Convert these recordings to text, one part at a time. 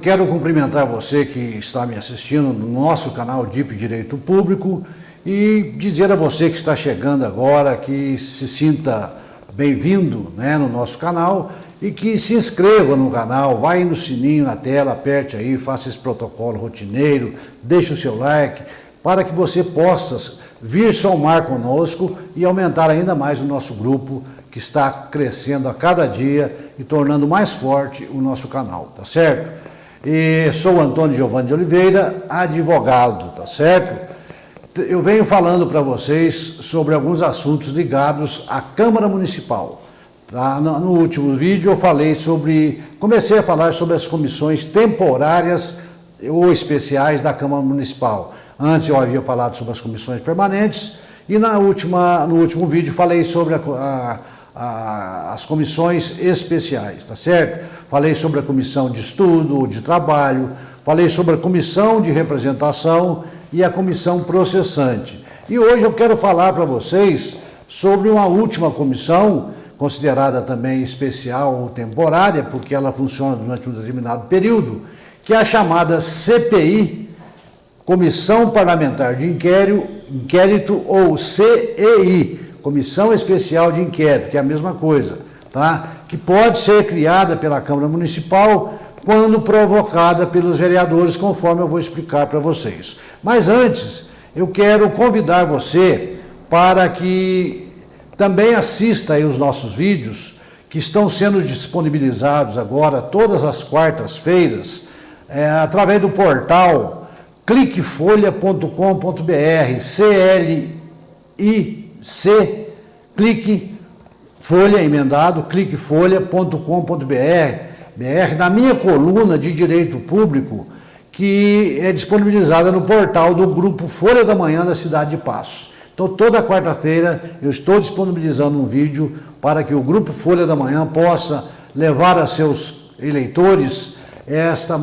Quero cumprimentar você que está me assistindo no nosso canal DIP Direito Público e dizer a você que está chegando agora que se sinta bem-vindo, no nosso canal e que se inscreva no canal, vai no sininho na tela, aperte aí, faça esse protocolo rotineiro, deixe o seu like para que você possa vir somar conosco e aumentar ainda mais o nosso grupo que está crescendo a cada dia e tornando mais forte o nosso canal, tá certo? E sou o Antônio Giovanni de Oliveira, advogado, tá certo? Eu venho falando para vocês sobre alguns assuntos ligados à Câmara Municipal. Tá? No último vídeo comecei a falar sobre as comissões temporárias ou especiais da Câmara Municipal. Antes eu havia falado sobre as comissões permanentes e no último vídeo falei sobre as comissões especiais, tá certo? Falei sobre a comissão de estudo, de trabalho, falei sobre a comissão de representação e a comissão processante. E hoje eu quero falar para vocês sobre uma última comissão, considerada também especial ou temporária, porque ela funciona durante um determinado período, que é a chamada CPI, Comissão Parlamentar de Inquérito ou CEI, Comissão Especial de Inquérito, que é a mesma coisa, tá? Que pode ser criada pela Câmara Municipal quando provocada pelos vereadores, conforme eu vou explicar para vocês. Mas antes, eu quero convidar você para que também assista aí os nossos vídeos, que estão sendo disponibilizados agora todas as quartas-feiras, através do portal cliquefolha.com.br, clique folha emendado, cliquefolha.com.br, na minha coluna de Direito Público, que é disponibilizada no portal do Grupo Folha da Manhã da cidade de Passos. Então, toda quarta-feira eu estou disponibilizando um vídeo para que o Grupo Folha da Manhã possa levar a seus eleitores esta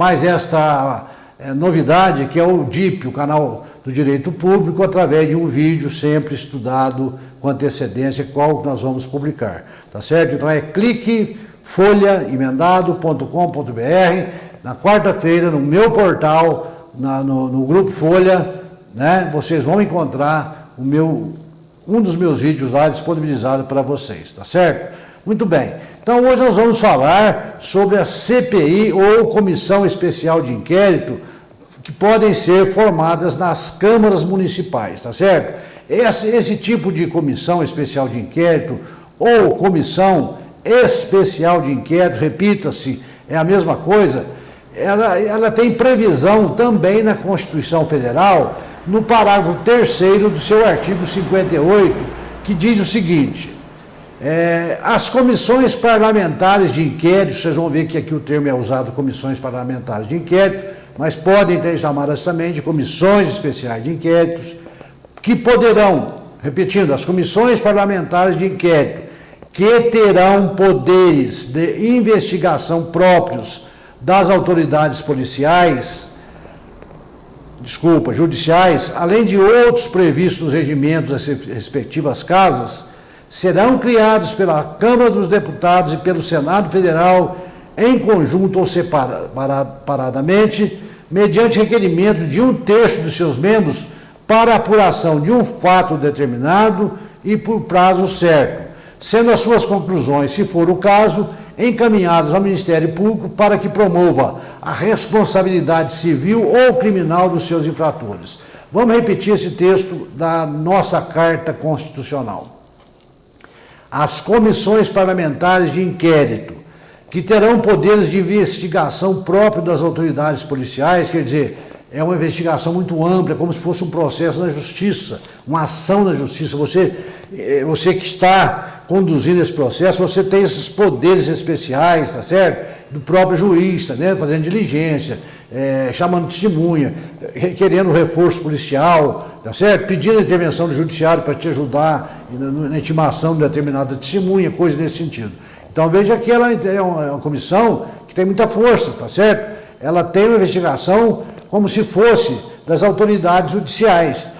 novidade, que é o DIP, o canal do Direito Público, através de um vídeo sempre estudado com antecedência, qual que nós vamos publicar, tá certo? Então é cliquefolhaemendado.com.br, na quarta-feira, no meu portal, no Grupo Folha, vocês vão encontrar um dos meus vídeos lá disponibilizado para vocês, tá certo? Muito bem, então hoje nós vamos falar sobre a CPI ou Comissão Especial de Inquérito, que podem ser formadas nas câmaras municipais, tá certo? Esse tipo de Comissão Especial de Inquérito ou Comissão Especial de Inquérito, repita-se, é a mesma coisa, ela tem previsão também na Constituição Federal, no parágrafo 3º do seu artigo 58, que diz o seguinte: as comissões parlamentares de inquérito, vocês vão ver que aqui o termo é usado, comissões parlamentares de inquérito, mas podem ter chamadas também de comissões especiais de inquéritos, que poderão, repetindo, as comissões parlamentares de inquérito, que terão poderes de investigação próprios das autoridades judiciais, além de outros previstos nos regimentos das respectivas casas, serão criados pela Câmara dos Deputados e pelo Senado Federal, em conjunto ou separadamente, mediante requerimento de 1/3 dos seus membros para a apuração de um fato determinado e por prazo certo, sendo as suas conclusões, se for o caso, encaminhadas ao Ministério Público para que promova a responsabilidade civil ou criminal dos seus infratores. Vamos repetir esse texto da nossa Carta Constitucional. As comissões parlamentares de inquérito, que terão poderes de investigação próprio das autoridades policiais, quer dizer, é uma investigação muito ampla, como se fosse um processo na justiça, uma ação na justiça. Você que está conduzindo esse processo, você tem esses poderes especiais, tá certo? Do próprio juiz, tá, fazendo diligência, chamando testemunha, requerendo reforço policial, tá certo? Pedindo a intervenção do judiciário para te ajudar na intimação de determinada testemunha, coisa nesse sentido. Então veja que ela é uma comissão que tem muita força, tá certo? Ela tem uma investigação como se fosse das autoridades judiciais,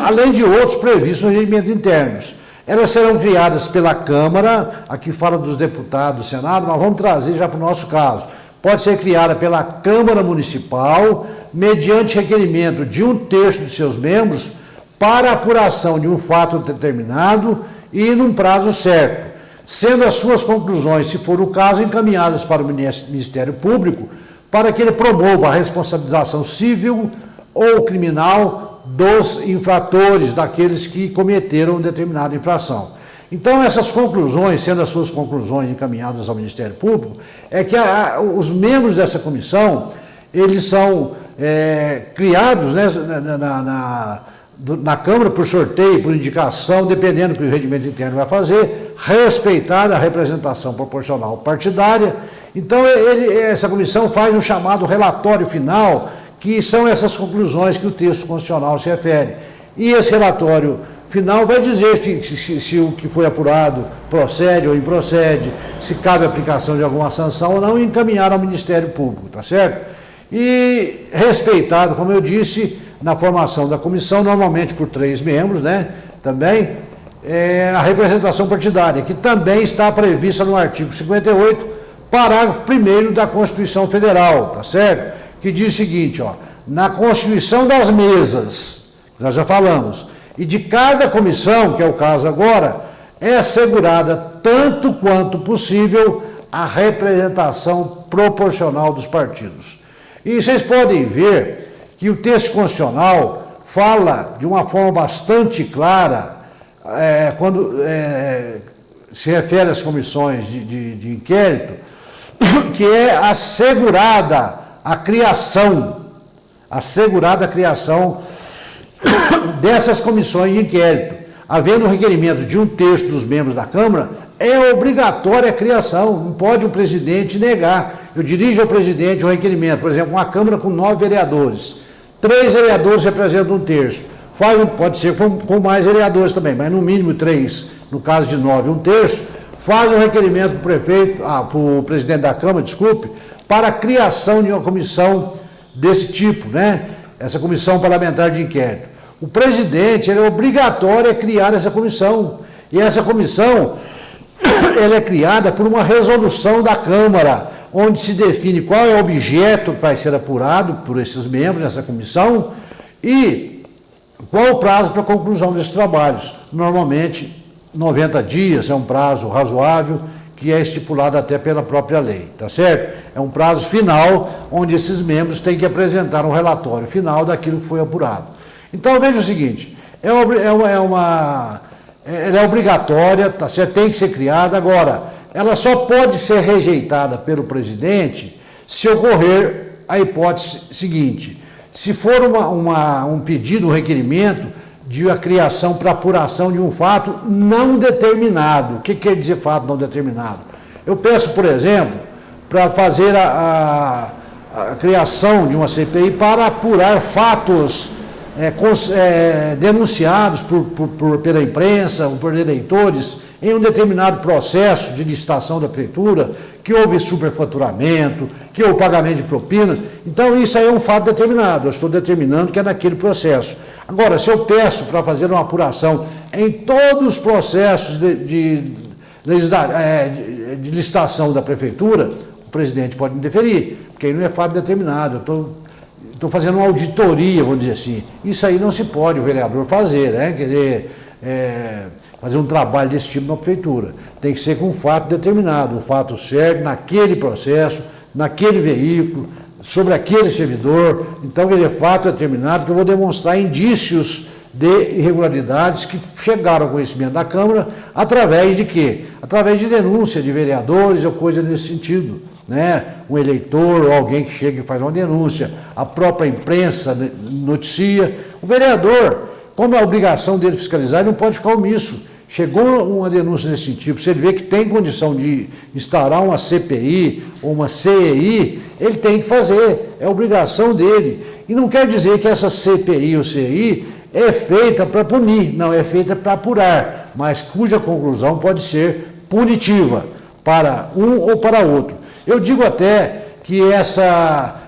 além de outros previstos no regimento internos. Elas serão criadas pela Câmara, aqui fala dos deputados do Senado, mas vamos trazer já para o nosso caso, pode ser criada pela Câmara Municipal, mediante requerimento de 1/3 de seus membros, para apuração de um fato determinado e num prazo certo, sendo as suas conclusões, se for o caso, encaminhadas para o Ministério Público, para que ele promova a responsabilização civil ou criminal dos infratores, daqueles que cometeram determinada infração. Então, essas conclusões, sendo as suas conclusões encaminhadas ao Ministério Público, é que os membros dessa comissão, eles são criados, né, na Câmara por sorteio, por indicação, dependendo do que o regimento interno vai fazer, respeitada a representação proporcional partidária. Então, essa comissão faz um chamado relatório final, que são essas conclusões que o texto constitucional se refere. E esse relatório final vai dizer se o que foi apurado procede ou improcede, se cabe aplicação de alguma sanção ou não, e encaminhar ao Ministério Público, tá certo? E respeitado, como eu disse, na formação da comissão, normalmente por 3 membros, né? Também a representação partidária, que também está prevista no artigo 58, parágrafo 1º da Constituição Federal, tá certo? Que diz o seguinte, ó, na constituição das mesas, nós já falamos, e de cada comissão, que é o caso agora, é assegurada tanto quanto possível a representação proporcional dos partidos. E vocês podem ver que o texto constitucional fala de uma forma bastante clara, quando se refere às comissões de inquérito, que é assegurada a criação dessas comissões de inquérito. Havendo requerimento de 1/3 dos membros da Câmara, é obrigatória a criação, não pode o presidente negar. Eu dirijo ao presidente o requerimento, por exemplo, uma Câmara com 9 vereadores, 3 vereadores representam 1/3, pode ser com mais vereadores também, mas no mínimo 3, no caso de 9, 1/3, faz um requerimento para o presidente da Câmara, para a criação de uma comissão desse tipo, né? Essa comissão parlamentar de inquérito. O presidente, ele é obrigatório a criar essa comissão, e essa comissão, ela é criada por uma resolução da Câmara, onde se define qual é o objeto que vai ser apurado por esses membros dessa comissão e qual o prazo para a conclusão desses trabalhos. Normalmente, 90 dias é um prazo razoável, que é estipulado até pela própria lei, tá certo? É um prazo final, onde esses membros têm que apresentar um relatório final daquilo que foi apurado. Então, veja o seguinte, ela é obrigatória, tá certo? Tem que ser criada. Agora, ela só pode ser rejeitada pelo presidente se ocorrer a hipótese seguinte: se for um pedido, um requerimento de a criação para apuração de um fato não determinado. O que quer dizer fato não determinado? Eu peço, por exemplo, para fazer a criação de uma CPI para apurar fatos denunciados pela imprensa ou por eleitores em um determinado processo de licitação da prefeitura, que houve superfaturamento, que houve pagamento de propina. Então, isso aí é um fato determinado, eu estou determinando que é naquele processo. Agora, se eu peço para fazer uma apuração em todos os processos de licitação da prefeitura, o presidente pode me deferir, porque aí não é fato determinado, eu estou fazendo uma auditoria, vamos dizer assim. Isso aí não se pode o vereador fazer, né? Quer dizer, fazer um trabalho desse tipo na prefeitura. Tem que ser com um fato determinado, um fato certo, naquele processo, naquele veículo, sobre aquele servidor. Então, quer dizer, fato determinado, que eu vou demonstrar indícios de irregularidades que chegaram ao conhecimento da Câmara através de quê? Através de denúncia de vereadores ou coisa nesse sentido, né? Um eleitor ou alguém que chega e faz uma denúncia, a própria imprensa noticia. O vereador, como é a obrigação dele fiscalizar, ele não pode ficar omisso. Chegou uma denúncia desse sentido, se ele vê que tem condição de instaurar uma CPI ou uma CEI, ele tem que fazer, é obrigação dele. E não quer dizer que essa CPI ou CEI é feita para punir, não, é feita para apurar, mas cuja conclusão pode ser punitiva para um ou para outro. Eu digo até que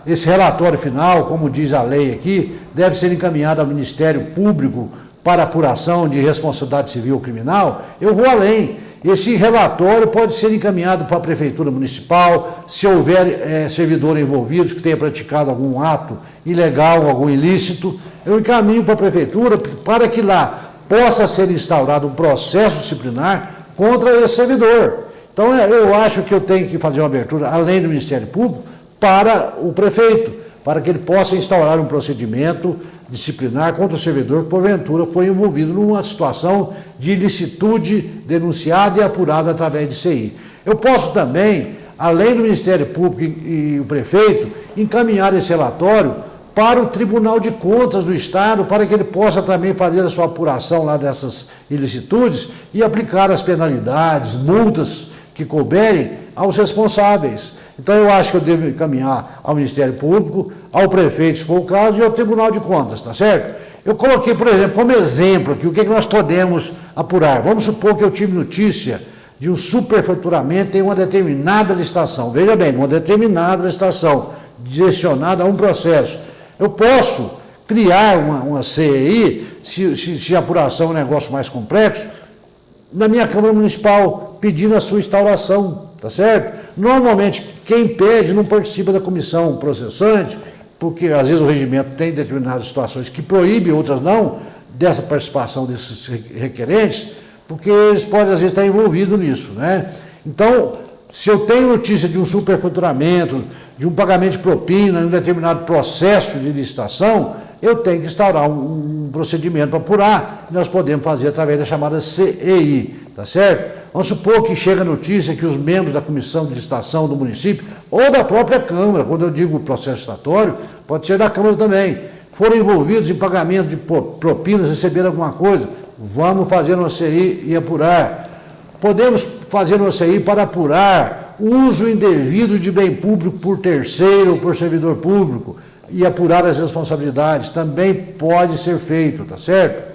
esse relatório final, como diz a lei aqui, deve ser encaminhado ao Ministério Público para apuração de responsabilidade civil ou criminal. Eu vou além. Esse relatório pode ser encaminhado para a Prefeitura Municipal, se houver servidor envolvido que tenha praticado algum ato ilegal, algum ilícito, eu encaminho para a Prefeitura para que lá possa ser instaurado um processo disciplinar contra esse servidor. Então, eu acho que eu tenho que fazer uma abertura, além do Ministério Público, para o prefeito, para que ele possa instaurar um procedimento disciplinar contra o servidor que, porventura, foi envolvido numa situação de ilicitude denunciada e apurada através de CI. Eu posso também, além do Ministério Público e o prefeito, encaminhar esse relatório para o Tribunal de Contas do Estado, para que ele possa também fazer a sua apuração lá dessas ilicitudes e aplicar as penalidades, multas que couberem aos responsáveis. Então, eu acho que eu devo encaminhar ao Ministério Público, ao prefeito, se for o caso, e ao Tribunal de Contas, tá certo? Eu coloquei, por exemplo, como exemplo aqui, o que nós podemos apurar. Vamos supor que eu tive notícia de um superfaturamento em uma determinada licitação. Veja bem, uma determinada licitação, direcionada a um processo. Eu posso criar uma CEI, se a apuração é um negócio mais complexo, na minha Câmara Municipal, pedindo a sua instauração, tá certo? Normalmente, quem pede não participa da comissão processante, porque às vezes o regimento tem determinadas situações que proíbe, outras não, dessa participação desses requerentes, porque eles podem às vezes estar envolvidos nisso, né? Então, se eu tenho notícia de um superfaturamento, de um pagamento de propina em um determinado processo de licitação, eu tenho que instaurar um procedimento para apurar, e nós podemos fazer através da chamada CEI, tá certo? Vamos supor que chega a notícia que os membros da comissão de licitação do município, ou da própria Câmara, quando eu digo processo licitatório, pode ser da Câmara também, foram envolvidos em pagamento de propinas, receberam alguma coisa, vamos fazer uma CEI e apurar. Podemos fazer uma CEI para apurar o uso indevido de bem público por terceiro ou por servidor público e apurar as responsabilidades. Também pode ser feito, tá certo?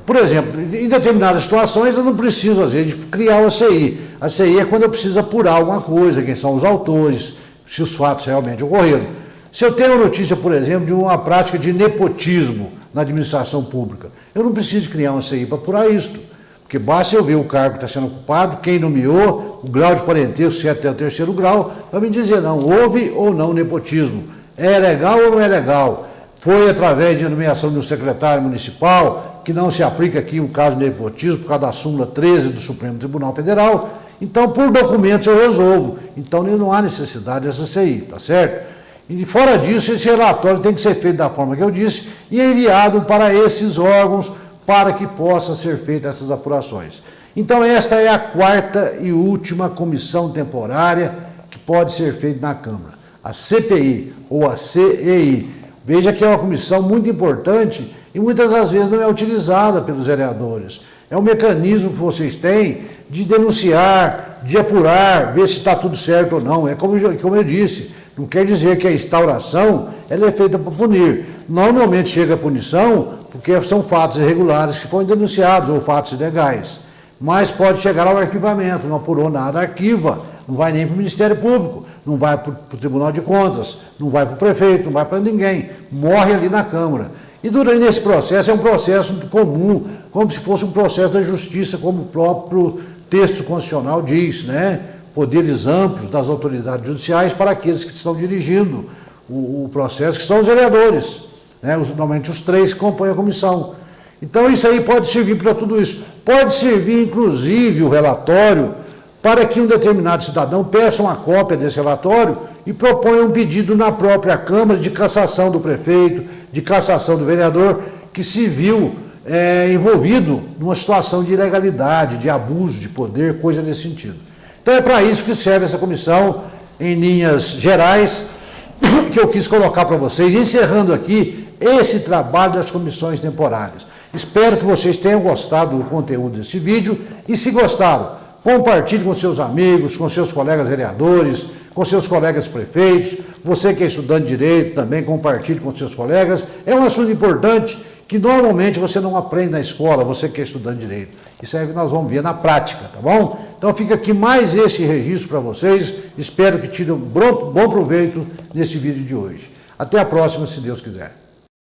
Por exemplo, em determinadas situações eu não preciso, às vezes, criar uma CEI. A CEI é quando eu preciso apurar alguma coisa, quem são os autores, se os fatos realmente ocorreram. Se eu tenho notícia, por exemplo, de uma prática de nepotismo na administração pública, eu não preciso criar uma CEI para apurar isto, porque basta eu ver o cargo que está sendo ocupado, quem nomeou, o grau de parentesco, se é até o terceiro grau, para me dizer, não, houve ou não nepotismo, é legal ou não é legal, foi através de nomeação de um secretário municipal, que não se aplica aqui o caso de nepotismo, por causa da súmula 13 do Supremo Tribunal Federal, então por documentos eu resolvo, então não há necessidade dessa CEI, tá certo? E fora disso, esse relatório tem que ser feito da forma que eu disse e enviado para esses órgãos para que possa ser feitas essas apurações. Então, esta é a quarta e última comissão temporária que pode ser feita na Câmara, a CPI ou a CEI. Veja que é uma comissão muito importante e muitas das vezes não é utilizada pelos vereadores. É um mecanismo que vocês têm de denunciar, de apurar, ver se está tudo certo ou não. É como eu disse, não quer dizer que a instauração ela é feita para punir. Normalmente chega a punição porque são fatos irregulares que foram denunciados ou fatos ilegais. Mas pode chegar ao arquivamento, não apurou nada, arquiva, não vai nem para o Ministério Público, não vai para o Tribunal de Contas, não vai para o prefeito, não vai para ninguém, morre ali na Câmara. E durante esse processo, é um processo comum, como se fosse um processo da justiça, como o próprio texto constitucional diz, né? Poderes amplos das autoridades judiciais para aqueles que estão dirigindo o processo, que são os vereadores, né? Normalmente os três que compõem a comissão. Então isso aí pode servir para tudo isso. Pode servir, inclusive, o relatório para que um determinado cidadão peça uma cópia desse relatório e proponha um pedido na própria Câmara de cassação do prefeito, de cassação do vereador, que se viu envolvido numa situação de ilegalidade, de abuso de poder, coisa nesse sentido. Então é para isso que serve essa comissão, em linhas gerais, que eu quis colocar para vocês, encerrando aqui esse trabalho das comissões temporárias. Espero que vocês tenham gostado do conteúdo desse vídeo e, se gostaram, compartilhe com seus amigos, com seus colegas vereadores, com seus colegas prefeitos. Você que é estudante de Direito também compartilhe com seus colegas. É um assunto importante que normalmente você não aprende na escola, você que é estudante de Direito. Isso é que nós vamos ver na prática, tá bom? Então fica aqui mais esse registro para vocês. Espero que tirem um bom proveito nesse vídeo de hoje. Até a próxima, se Deus quiser.